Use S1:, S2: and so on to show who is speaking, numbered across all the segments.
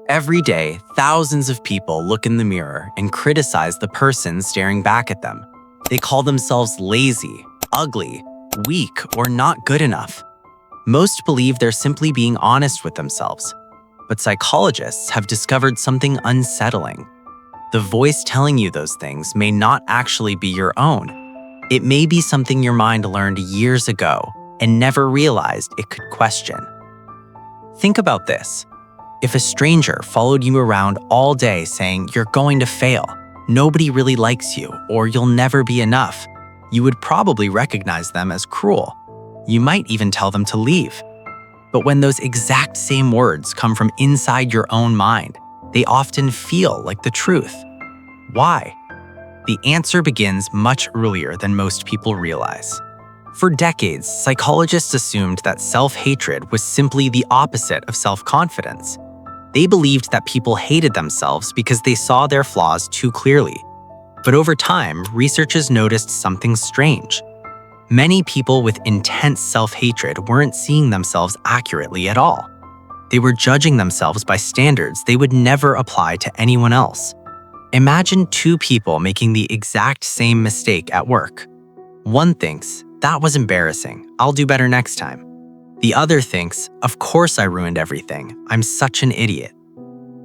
S1: Every day, thousands of people look in the mirror and criticize the person staring back at them. They call themselves lazy, ugly, weak, or not good enough. Most believe they're simply being honest with themselves. But psychologists have discovered something unsettling. The voice telling you those things may not actually be your own. It may be something your mind learned years ago and never realized it could question. Think about this. If a stranger followed you around all day saying you're going to fail, nobody really likes you, or you'll never be enough, you would probably recognize them as cruel. You might even tell them to leave. But when those exact same words come from inside your own mind, they often feel like the truth. Why? The answer begins much earlier than most people realize. For decades, psychologists assumed that self-hatred was simply the opposite of self-confidence. They believed that people hated themselves because they saw their flaws too clearly. But over time, researchers noticed something strange. Many people with intense self-hatred weren't seeing themselves accurately at all. They were judging themselves by standards they would never apply to anyone else. Imagine two people making the exact same mistake at work. One thinks, "That was embarrassing, I'll do better next time." The other thinks, "Of course I ruined everything, I'm such an idiot."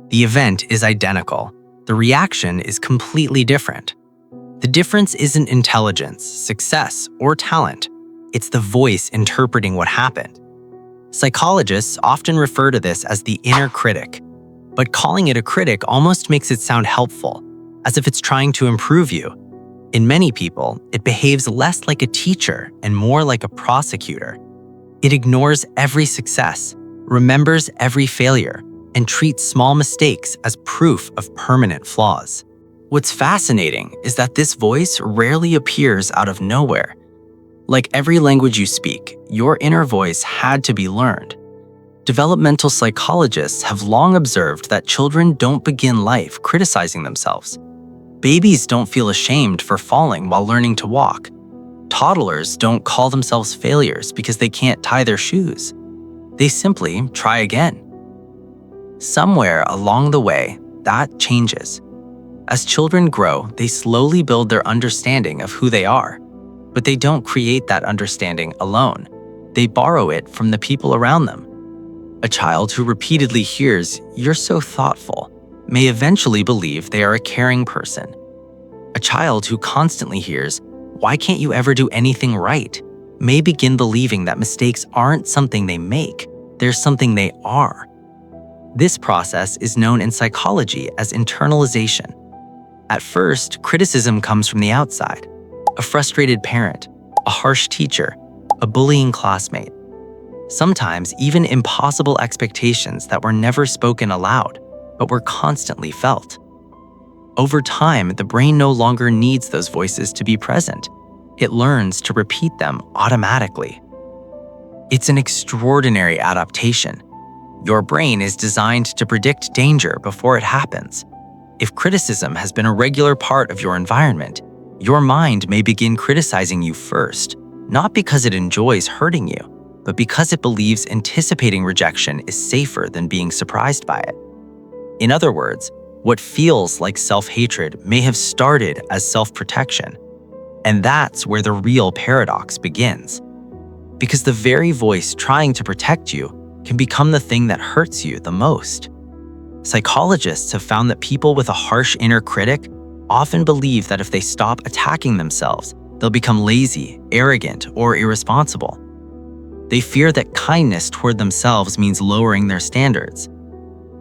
S1: The event is identical. The reaction is completely different. The difference isn't intelligence, success, or talent. It's the voice interpreting what happened. Psychologists often refer to this as the inner critic, but calling it a critic almost makes it sound helpful, as if it's trying to improve you. In many people, it behaves less like a teacher and more like a prosecutor. It ignores every success, remembers every failure, and treats small mistakes as proof of permanent flaws. What's fascinating is that this voice rarely appears out of nowhere. Like every language you speak, your inner voice had to be learned. Developmental psychologists have long observed that children don't begin life criticizing themselves. Babies don't feel ashamed for falling while learning to walk. Toddlers don't call themselves failures because they can't tie their shoes. They simply try again. Somewhere along the way, that changes. As children grow, they slowly build their understanding of who they are. But they don't create that understanding alone. They borrow it from the people around them. A child who repeatedly hears, "You're so thoughtful," may eventually believe they are a caring person. A child who constantly hears, "Why can't you ever do anything right?" may begin believing that mistakes aren't something they make, they're something they are. This process is known in psychology as internalization. At first, criticism comes from the outside. A frustrated parent, a harsh teacher, a bullying classmate. Sometimes even impossible expectations that were never spoken aloud, but were constantly felt. Over time, the brain no longer needs those voices to be present. It learns to repeat them automatically. It's an extraordinary adaptation. Your brain is designed to predict danger before it happens. If criticism has been a regular part of your environment, your mind may begin criticizing you first, not because it enjoys hurting you, but because it believes anticipating rejection is safer than being surprised by it. In other words, what feels like self-hatred may have started as self-protection. And that's where the real paradox begins. Because the very voice trying to protect you can become the thing that hurts you the most. Psychologists have found that people with a harsh inner critic often believe that if they stop attacking themselves, they'll become lazy, arrogant, or irresponsible. They fear that kindness toward themselves means lowering their standards.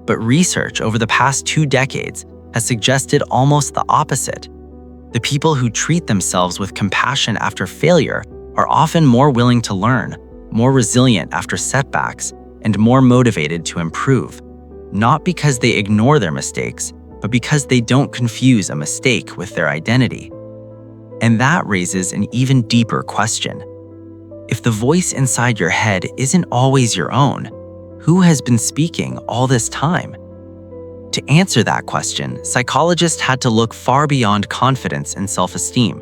S1: But research over the past 2 decades has suggested almost the opposite. The people who treat themselves with compassion after failure are often more willing to learn, more resilient after setbacks, and more motivated to improve, not because they ignore their mistakes, but because they don't confuse a mistake with their identity. And that raises an even deeper question. If the voice inside your head isn't always your own, who has been speaking all this time? To answer that question, psychologists had to look far beyond confidence and self-esteem.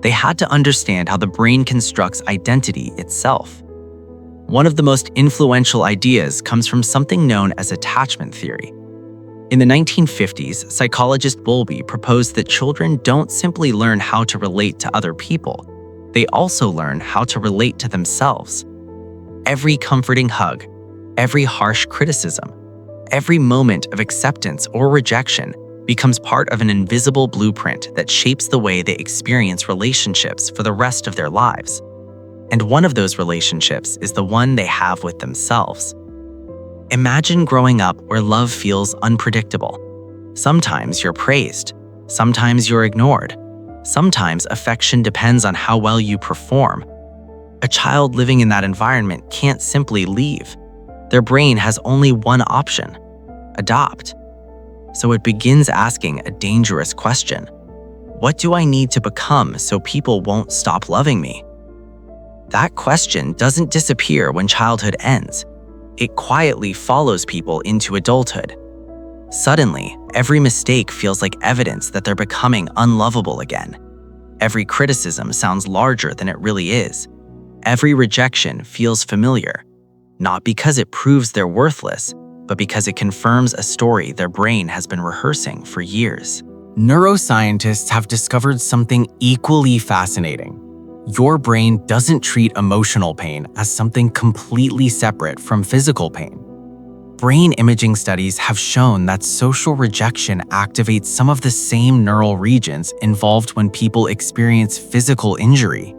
S1: They had to understand how the brain constructs identity itself. One of the most influential ideas comes from something known as attachment theory. In the 1950s, psychologist Bowlby proposed that children don't simply learn how to relate to other people, they also learn how to relate to themselves. Every comforting hug, every harsh criticism, every moment of acceptance or rejection becomes part of an invisible blueprint that shapes the way they experience relationships for the rest of their lives. And one of those relationships is the one they have with themselves. Imagine growing up where love feels unpredictable. Sometimes you're praised, sometimes you're ignored, sometimes affection depends on how well you perform. A child living in that environment can't simply leave. Their brain has only one option: adopt. So it begins asking a dangerous question. What do I need to become so people won't stop loving me? That question doesn't disappear when childhood ends. It quietly follows people into adulthood. Suddenly, every mistake feels like evidence that they're becoming unlovable again. Every criticism sounds larger than it really is. Every rejection feels familiar, not because it proves they're worthless, but because it confirms a story their brain has been rehearsing for years. Neuroscientists have discovered something equally fascinating. Your brain doesn't treat emotional pain as something completely separate from physical pain. Brain imaging studies have shown that social rejection activates some of the same neural regions involved when people experience physical injury.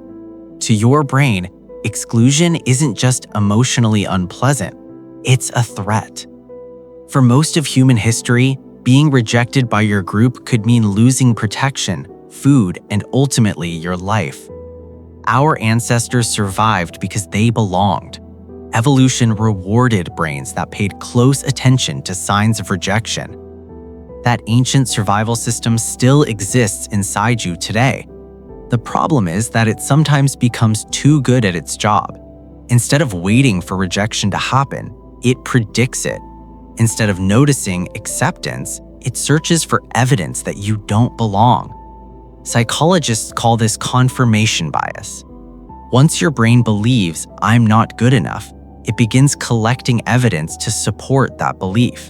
S1: To your brain, exclusion isn't just emotionally unpleasant, it's a threat. For most of human history, being rejected by your group could mean losing protection, food, and ultimately your life. Our ancestors survived because they belonged. Evolution rewarded brains that paid close attention to signs of rejection. That ancient survival system still exists inside you today. The problem is that it sometimes becomes too good at its job. Instead of waiting for rejection to happen, it predicts it. Instead of noticing acceptance, it searches for evidence that you don't belong. Psychologists call this confirmation bias. Once your brain believes, "I'm not good enough," it begins collecting evidence to support that belief.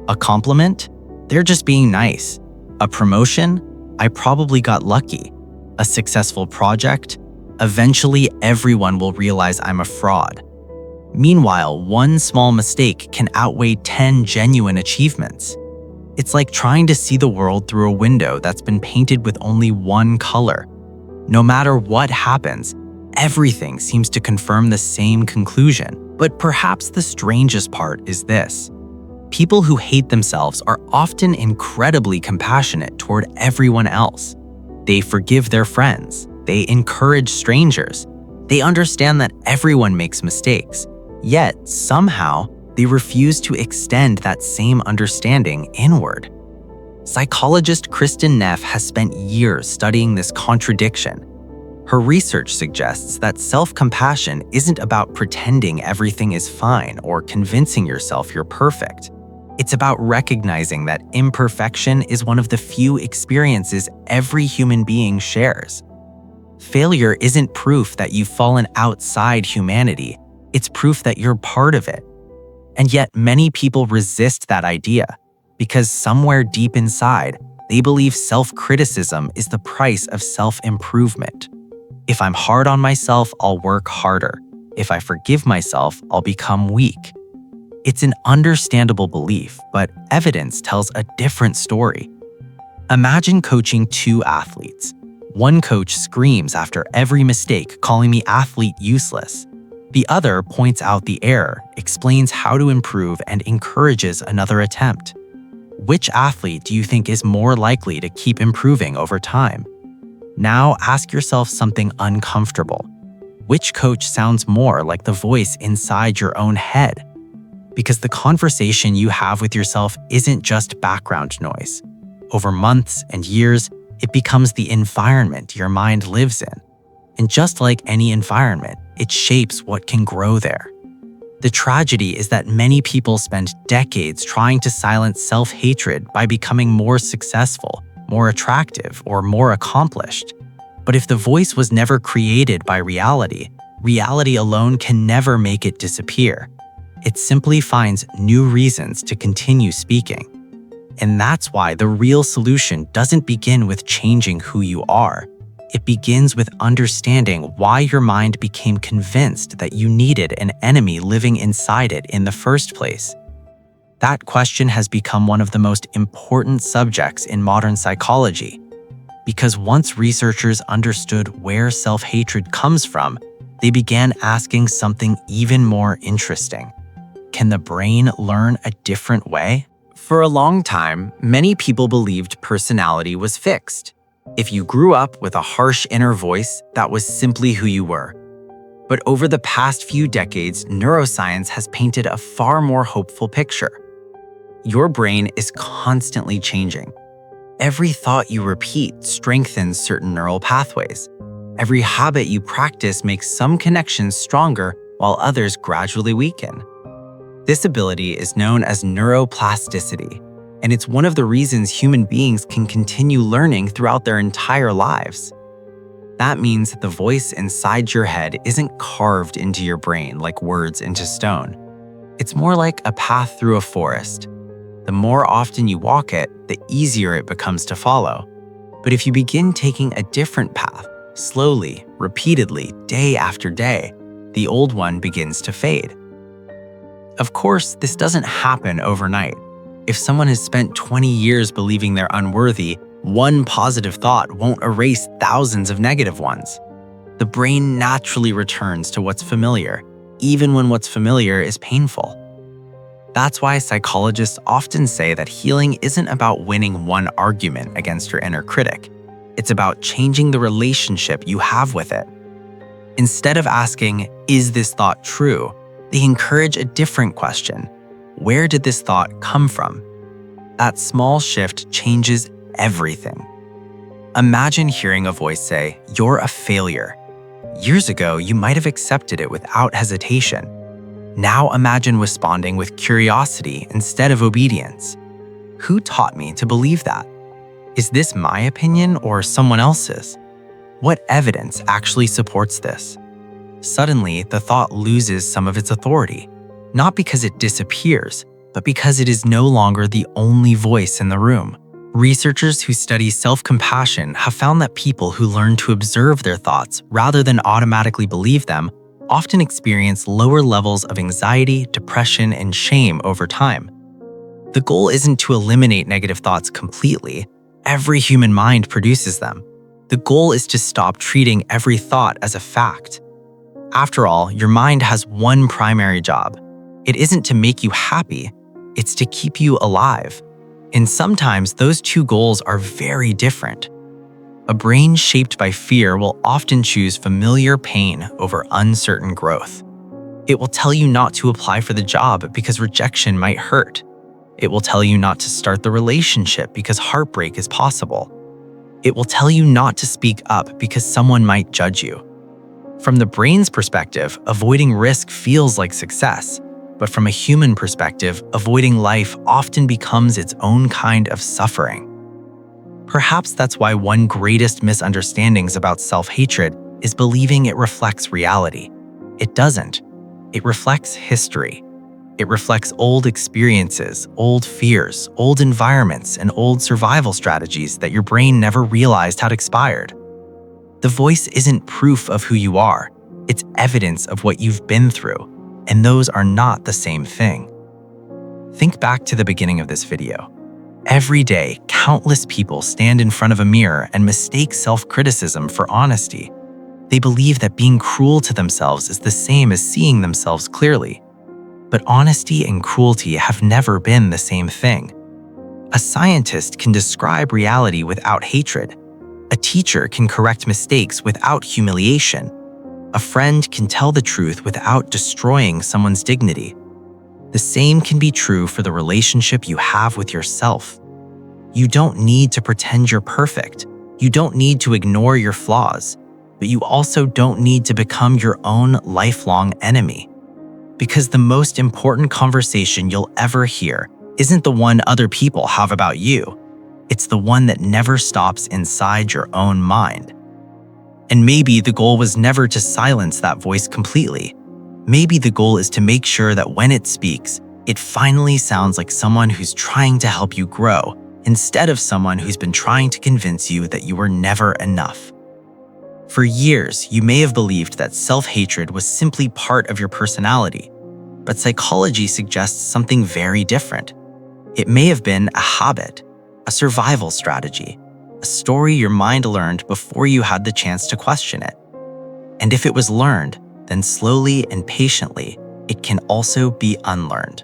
S1: A compliment? They're just being nice. A promotion? I probably got lucky. A successful project? Eventually, everyone will realize I'm a fraud. Meanwhile, one small mistake can outweigh 10 genuine achievements. It's like trying to see the world through a window that's been painted with only one color. No matter what happens, everything seems to confirm the same conclusion. But perhaps the strangest part is this. People who hate themselves are often incredibly compassionate toward everyone else. They forgive their friends. They encourage strangers. They understand that everyone makes mistakes. Yet, somehow, they refuse to extend that same understanding inward. Psychologist Kristin Neff has spent years studying this contradiction. Her research suggests that self-compassion isn't about pretending everything is fine or convincing yourself you're perfect. It's about recognizing that imperfection is one of the few experiences every human being shares. Failure isn't proof that you've fallen outside humanity, it's proof that you're part of it. And yet many people resist that idea because somewhere deep inside, they believe self-criticism is the price of self-improvement. If I'm hard on myself, I'll work harder. If I forgive myself, I'll become weak. It's an understandable belief, but evidence tells a different story. Imagine coaching two athletes. One coach screams after every mistake, calling the athlete useless. The other points out the error, explains how to improve, and encourages another attempt. Which athlete do you think is more likely to keep improving over time? Now ask yourself something uncomfortable. Which coach sounds more like the voice inside your own head? Because the conversation you have with yourself isn't just background noise. Over months and years, it becomes the environment your mind lives in. And just like any environment, it shapes what can grow there. The tragedy is that many people spend decades trying to silence self-hatred by becoming more successful, more attractive, or more accomplished. But if the voice was never created by reality, reality alone can never make it disappear. It simply finds new reasons to continue speaking. And that's why the real solution doesn't begin with changing who you are. It begins with understanding why your mind became convinced that you needed an enemy living inside it in the first place. That question has become one of the most important subjects in modern psychology, because once researchers understood where self-hatred comes from, they began asking something even more interesting. Can the brain learn a different way? For a long time, many people believed personality was fixed. If you grew up with a harsh inner voice, that was simply who you were. But over the past few decades, neuroscience has painted a far more hopeful picture. Your brain is constantly changing. Every thought you repeat strengthens certain neural pathways. Every habit you practice makes some connections stronger while others gradually weaken. This ability is known as neuroplasticity, and it's one of the reasons human beings can continue learning throughout their entire lives. That means that the voice inside your head isn't carved into your brain like words into stone. It's more like a path through a forest. The more often you walk it, the easier it becomes to follow. But if you begin taking a different path, slowly, repeatedly, day after day, the old one begins to fade. Of course, this doesn't happen overnight. If someone has spent 20 years believing they're unworthy, one positive thought won't erase thousands of negative ones. The brain naturally returns to what's familiar, even when what's familiar is painful. That's why psychologists often say that healing isn't about winning one argument against your inner critic. It's about changing the relationship you have with it. Instead of asking, "Is this thought true?" they encourage a different question. Where did this thought come from? That small shift changes everything. Imagine hearing a voice say, "You're a failure." Years ago, you might have accepted it without hesitation. Now imagine responding with curiosity instead of obedience. Who taught me to believe that? Is this my opinion or someone else's? What evidence actually supports this? Suddenly, the thought loses some of its authority, not because it disappears, but because it is no longer the only voice in the room. Researchers who study self-compassion have found that people who learn to observe their thoughts rather than automatically believe them often experience lower levels of anxiety, depression, and shame over time. The goal isn't to eliminate negative thoughts completely. Every human mind produces them. The goal is to stop treating every thought as a fact. After all, your mind has one primary job. It isn't to make you happy, it's to keep you alive. And sometimes those two goals are very different. A brain shaped by fear will often choose familiar pain over uncertain growth. It will tell you not to apply for the job because rejection might hurt. It will tell you not to start the relationship because heartbreak is possible. It will tell you not to speak up because someone might judge you. From the brain's perspective, avoiding risk feels like success, but from a human perspective, avoiding life often becomes its own kind of suffering. Perhaps that's why one greatest misunderstandings about self-hatred is believing it reflects reality. It doesn't. It reflects history. It reflects old experiences, old fears, old environments, and old survival strategies that your brain never realized had expired. The voice isn't proof of who you are, it's evidence of what you've been through, and those are not the same thing. Think back to the beginning of this video. Every day, countless people stand in front of a mirror and mistake self-criticism for honesty. They believe that being cruel to themselves is the same as seeing themselves clearly. But honesty and cruelty have never been the same thing. A scientist can describe reality without hatred. A teacher can correct mistakes without humiliation. A friend can tell the truth without destroying someone's dignity. The same can be true for the relationship you have with yourself. You don't need to pretend you're perfect. You don't need to ignore your flaws, but you also don't need to become your own lifelong enemy. Because the most important conversation you'll ever hear isn't the one other people have about you. It's the one that never stops inside your own mind. And maybe the goal was never to silence that voice completely. Maybe the goal is to make sure that when it speaks, It finally sounds like someone who's trying to help you grow, instead of someone who's been trying to convince you that you were never enough. For years, you may have believed that self-hatred was simply part of your personality, but psychology suggests something very different. It may have been a habit, a survival strategy, a story your mind learned before you had the chance to question it. And if it was learned, then slowly and patiently, it can also be unlearned.